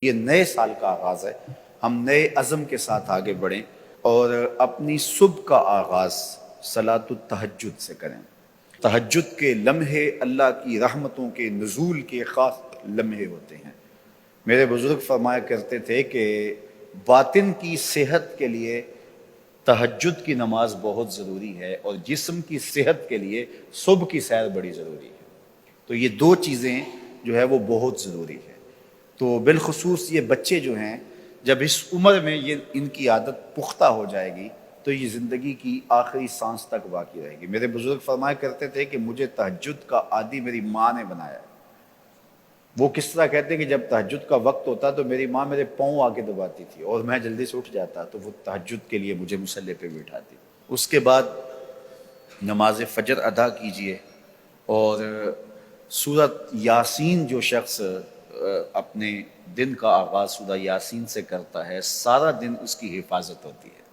یہ نئے سال کا آغاز ہے، ہم نئے عزم کے ساتھ آگے بڑھیں اور اپنی صبح کا آغاز صلاۃ التہجد سے کریں۔ تہجد کے لمحے اللہ کی رحمتوں کے نزول کے خاص لمحے ہوتے ہیں۔ میرے بزرگ فرمایا کرتے تھے کہ باطن کی صحت کے لیے تہجد کی نماز بہت ضروری ہے اور جسم کی صحت کے لیے صبح کی سیر بڑی ضروری ہے۔ تو یہ دو چیزیں جو ہے وہ بہت ضروری ہے۔ تو بالخصوص یہ بچے جو ہیں، جب اس عمر میں یہ ان کی عادت پختہ ہو جائے گی تو یہ زندگی کی آخری سانس تک باقی رہے گی۔ میرے بزرگ فرمایا کرتے تھے کہ مجھے تہجد کا عادی میری ماں نے بنایا ہے۔ وہ کس طرح کہتے ہیں کہ جب تہجد کا وقت ہوتا تو میری ماں میرے پاؤں آ کے دباتی تھی اور میں جلدی سے اٹھ جاتا تو وہ تہجد کے لیے مجھے مصلی پہ بٹھاتی۔ اس کے بعد نماز فجر ادا کیجئے اور سورۃ یاسین جو شخص اپنے دن کا آغاز سورہ یاسین سے کرتا ہے، سارا دن اس کی حفاظت ہوتی ہے،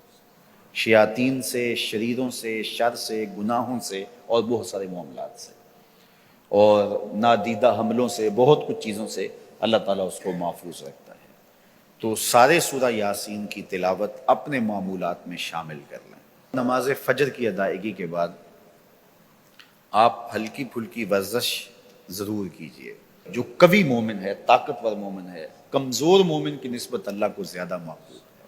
شیاطین سے، شریروں سے، شر سے، گناہوں سے اور بہت سارے معاملات سے اور نادیدہ حملوں سے، بہت کچھ چیزوں سے اللہ تعالیٰ اس کو محفوظ رکھتا ہے۔ تو سارے سورہ یاسین کی تلاوت اپنے معمولات میں شامل کر لیں۔ نماز فجر کی ادائیگی کے بعد آپ ہلکی پھلکی ورزش ضرور کیجئے۔ جو قوی مومن ہے، طاقتور مومن ہے، کمزور مومن کی نسبت اللہ کو زیادہ محبوب ہے۔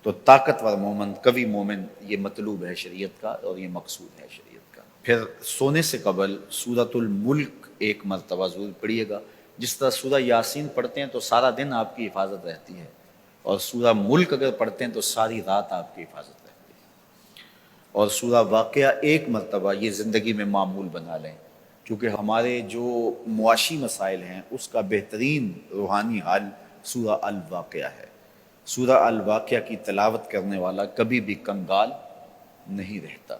تو طاقتور مومن، قوی مومن، یہ مطلوب ہے شریعت کا اور یہ مقصود ہے شریعت کا۔ پھر سونے سے قبل سورۃ الملک ایک مرتبہ ضرور پڑھیے گا۔ جس طرح سورہ یاسین پڑھتے ہیں تو سارا دن آپ کی حفاظت رہتی ہے، اور سورہ ملک اگر پڑھتے ہیں تو ساری رات آپ کی حفاظت رہتی ہے۔ اور سورہ واقعہ ایک مرتبہ یہ زندگی میں معمول بنا لیں، کیونکہ ہمارے جو معاشی مسائل ہیں اس کا بہترین روحانی حل سورہ الواقعہ ہے۔ سورہ الواقعہ کی تلاوت کرنے والا کبھی بھی کنگال نہیں رہتا۔